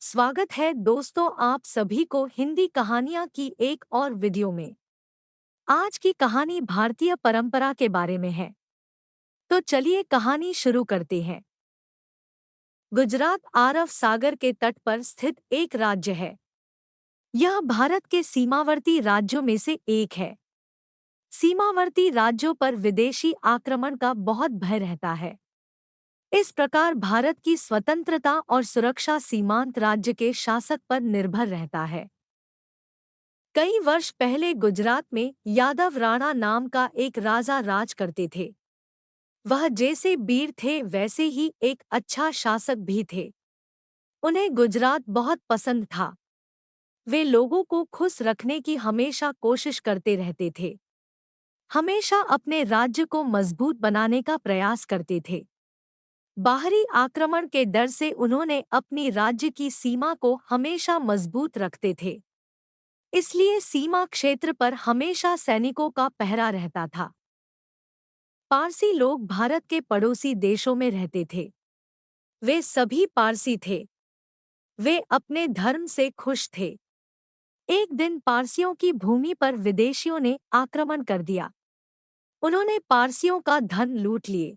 स्वागत है दोस्तों आप सभी को हिंदी कहानियाँ की एक और वीडियो में। आज की कहानी भारतीय परंपरा के बारे में है। तो चलिए कहानी शुरू करते हैं। गुजरात अरब सागर के तट पर स्थित एक राज्य है। यह भारत के सीमावर्ती राज्यों में से एक है। सीमावर्ती राज्यों पर विदेशी आक्रमण का बहुत भय रहता है। इस प्रकार भारत की स्वतंत्रता और सुरक्षा सीमांत राज्य के शासक पर निर्भर रहता है। कई वर्ष पहले गुजरात में यादव राणा नाम का एक राजा राज करते थे। वह जैसे वीर थे वैसे ही एक अच्छा शासक भी थे। उन्हें गुजरात बहुत पसंद था। वे लोगों को खुश रखने की हमेशा कोशिश करते रहते थे। हमेशा अपने राज्य को मजबूत बनाने का प्रयास करते थे। बाहरी आक्रमण के डर से उन्होंने अपनी राज्य की सीमा को हमेशा मजबूत रखते थे। इसलिए सीमा क्षेत्र पर हमेशा सैनिकों का पहरा रहता था। पारसी लोग भारत के पड़ोसी देशों में रहते थे। वे सभी पारसी थे। वे अपने धर्म से खुश थे। एक दिन पारसियों की भूमि पर विदेशियों ने आक्रमण कर दिया। उन्होंने पारसियों का धन लूट लिए।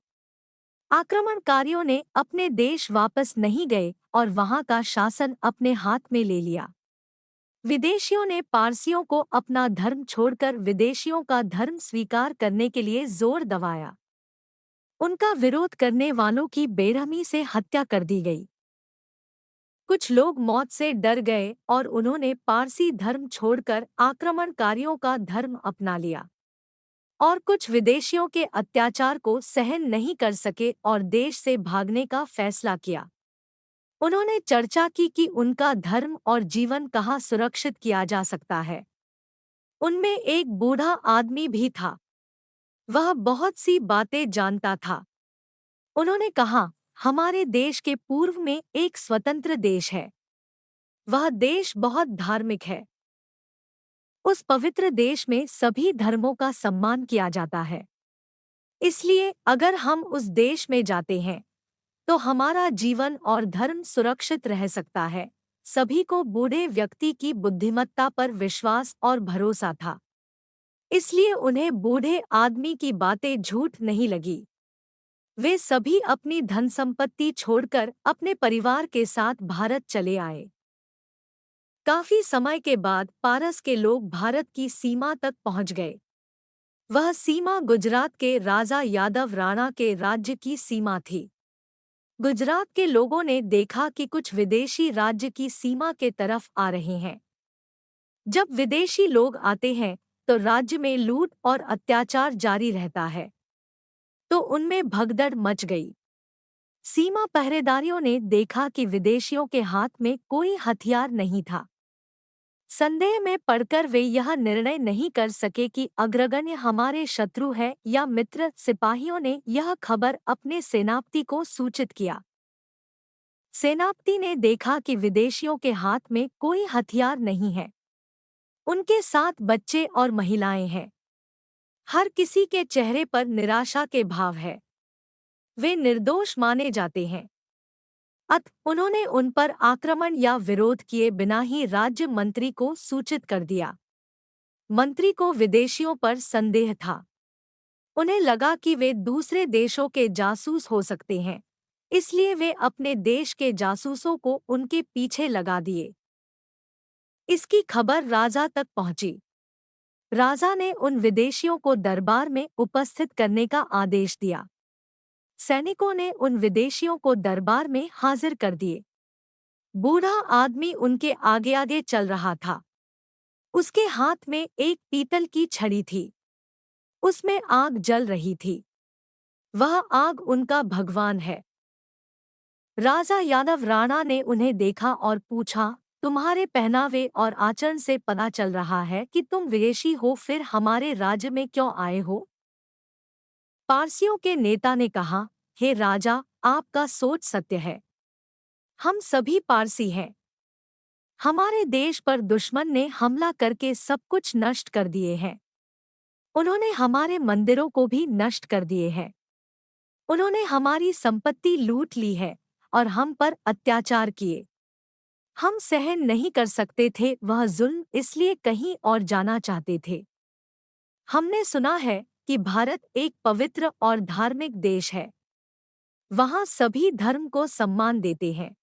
आक्रमणकारियों ने अपने देश वापस नहीं गए और वहां का शासन अपने हाथ में ले लिया। विदेशियों ने पारसियों को अपना धर्म छोड़कर विदेशियों का धर्म स्वीकार करने के लिए जोर दबाया। उनका विरोध करने वालों की बेरहमी से हत्या कर दी गई। कुछ लोग मौत से डर गए और उन्होंने पारसी धर्म छोड़कर आक्रमणकारियों का धर्म अपना लिया। और कुछ विदेशियों के अत्याचार को सहन नहीं कर सके और देश से भागने का फैसला किया। उन्होंने चर्चा की कि उनका धर्म और जीवन कहाँ सुरक्षित किया जा सकता है। उनमें एक बूढ़ा आदमी भी था। वह बहुत सी बातें जानता था। उन्होंने कहा, हमारे देश के पूर्व में एक स्वतंत्र देश है। वह देश बहुत धार्मिक है। उस पवित्र देश में सभी धर्मों का सम्मान किया जाता है। इसलिए अगर हम उस देश में जाते हैं तो हमारा जीवन और धर्म सुरक्षित रह सकता है। सभी को बूढ़े व्यक्ति की बुद्धिमत्ता पर विश्वास और भरोसा था। इसलिए उन्हें बूढ़े आदमी की बातें झूठ नहीं लगी। वे सभी अपनी धन संपत्ति छोड़कर अपने परिवार के साथ भारत चले आए। काफी समय के बाद पारस के लोग भारत की सीमा तक पहुंच गए। वह सीमा गुजरात के राजा यादव राणा के राज्य की सीमा थी। गुजरात के लोगों ने देखा कि कुछ विदेशी राज्य की सीमा के तरफ आ रहे हैं। जब विदेशी लोग आते हैं तो राज्य में लूट और अत्याचार जारी रहता है। तो उनमें भगदड़ मच गई। सीमा पहरेदारियों ने देखा कि विदेशियों के हाथ में कोई हथियार नहीं था। संदेह में पड़कर वे यह निर्णय नहीं कर सके कि अग्रगण्य हमारे शत्रु है या मित्र। सिपाहियों ने यह खबर अपने सेनापति को सूचित किया। सेनापति ने देखा कि विदेशियों के हाथ में कोई हथियार नहीं है। उनके साथ बच्चे और महिलाएं हैं। हर किसी के चेहरे पर निराशा के भाव है। वे निर्दोष माने जाते हैं। उन्होंने उन पर आक्रमण या विरोध किए बिना ही राज्य मंत्री को सूचित कर दिया। मंत्री को विदेशियों पर संदेह था। उन्हें लगा कि वे दूसरे देशों के जासूस हो सकते हैं। इसलिए वे अपने देश के जासूसों को उनके पीछे लगा दिए। इसकी खबर राजा तक पहुंची। राजा ने उन विदेशियों को दरबार में उपस्थित करने का आदेश दिया। सैनिकों ने उन विदेशियों को दरबार में हाजिर कर दिए। बूढ़ा आदमी उनके आगे आगे चल रहा था। उसके हाथ में एक पीतल की छड़ी थी। उसमें आग जल रही थी। वह आग उनका भगवान है। राजा यादव राणा ने उन्हें देखा और पूछा, तुम्हारे पहनावे और आचरण से पता चल रहा है कि तुम विदेशी हो, फिर हमारे राज्य में क्यों आए हो? पारसियों के नेता ने कहा, हे राजा, आपका सोच सत्य है। हम सभी पारसी हैं। हमारे देश पर दुश्मन ने हमला करके सब कुछ नष्ट कर दिए हैं। उन्होंने हमारे मंदिरों को भी नष्ट कर दिए हैं। उन्होंने हमारी संपत्ति लूट ली है और हम पर अत्याचार किए। हम सहन नहीं कर सकते थे वह जुल्म, इसलिए कहीं और जाना चाहते थे। हमने सुना है कि भारत एक पवित्र और धार्मिक देश है। वहाँ सभी धर्म को सम्मान देते हैं।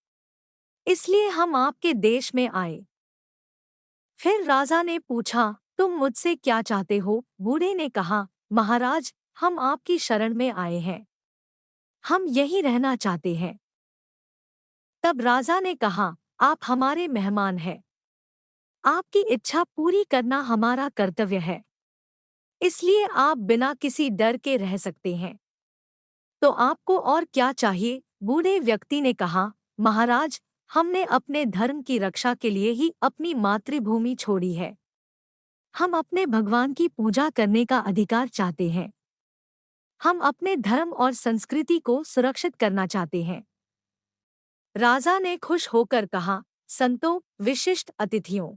इसलिए हम आपके देश में आए। फिर राजा ने पूछा, तुम मुझसे क्या चाहते हो? बूढ़े ने कहा, महाराज, हम आपकी शरण में आए हैं। हम यहीं रहना चाहते हैं। तब राजा ने कहा, आप हमारे मेहमान हैं। आपकी इच्छा पूरी करना हमारा कर्तव्य है। इसलिए आप बिना किसी डर के रह सकते हैं। तो आपको और क्या चाहिए? बूढ़े व्यक्ति ने कहा, महाराज, हमने अपने धर्म की रक्षा के लिए ही अपनी मातृभूमि छोड़ी है। हम अपने भगवान की पूजा करने का अधिकार चाहते हैं। हम अपने धर्म और संस्कृति को सुरक्षित करना चाहते हैं। राजा ने खुश होकर कहा, संतों, विशिष्ट अतिथियों,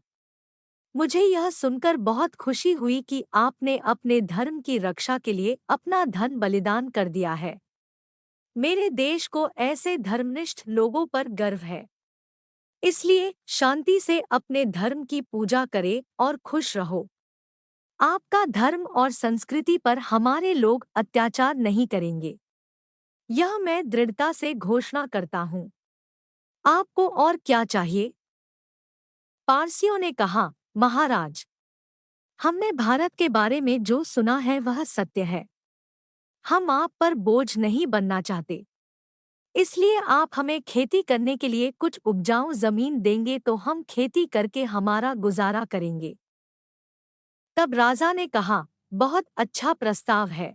मुझे यह सुनकर बहुत खुशी हुई कि आपने अपने धर्म की रक्षा के लिए अपना धन बलिदान कर दिया है। मेरे देश को ऐसे धर्मनिष्ठ लोगों पर गर्व है। इसलिए शांति से अपने धर्म की पूजा करें और खुश रहो। आपका धर्म और संस्कृति पर हमारे लोग अत्याचार नहीं करेंगे। यह मैं दृढ़ता से घोषणा करता हूँ। आपको और क्या चाहिए? पारसियों ने कहा, महाराज, हमने भारत के बारे में जो सुना है वह सत्य है। हम आप पर बोझ नहीं बनना चाहते। इसलिए आप हमें खेती करने के लिए कुछ उपजाऊ जमीन देंगे तो हम खेती करके हमारा गुजारा करेंगे। तब राजा ने कहा, बहुत अच्छा प्रस्ताव है।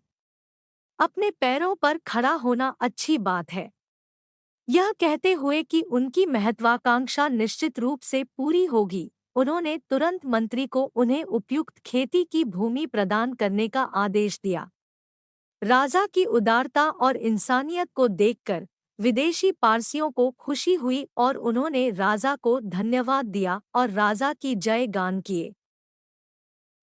अपने पैरों पर खड़ा होना अच्छी बात है। यह कहते हुए कि उनकी महत्वाकांक्षा निश्चित रूप से पूरी होगी, उन्होंने तुरंत मंत्री को उन्हें उपयुक्त खेती की भूमि प्रदान करने का आदेश दिया। राजा की उदारता और इंसानियत को देखकर विदेशी पारसियों को खुशी हुई और उन्होंने राजा को धन्यवाद दिया और राजा की जय गान किए।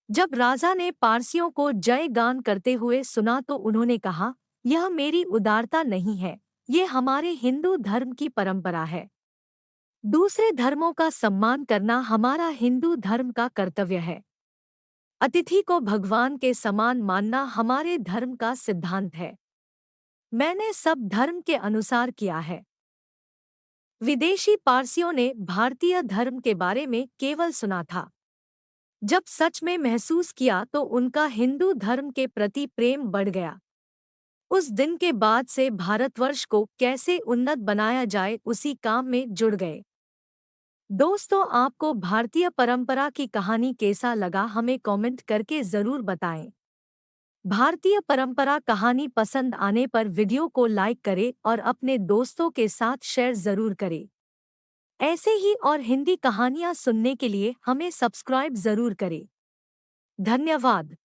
जब राजा ने पारसियों को जय गान करते हुए सुना तो उन्होंने कहा, यह मेरी उदारता नहीं है, ये हमारे हिंदू धर्म की परंपरा है। दूसरे धर्मों का सम्मान करना हमारा हिंदू धर्म का कर्तव्य है। अतिथि को भगवान के समान मानना हमारे धर्म का सिद्धांत है। मैंने सब धर्म के अनुसार किया है। विदेशी पारसियों ने भारतीय धर्म के बारे में केवल सुना था। जब सच में महसूस किया तो उनका हिंदू धर्म के प्रति प्रेम बढ़ गया। उस दिन के बाद से भारतवर्ष को कैसे उन्नत बनाया जाए उसी काम में जुड़ गए। दोस्तों, आपको भारतीय परंपरा की कहानी कैसा लगा हमें कमेंट करके ज़रूर बताएं। भारतीय परंपरा कहानी पसंद आने पर वीडियो को लाइक करें और अपने दोस्तों के साथ शेयर ज़रूर करें। ऐसे ही और हिंदी कहानियाँ सुनने के लिए हमें सब्सक्राइब ज़रूर करें। धन्यवाद।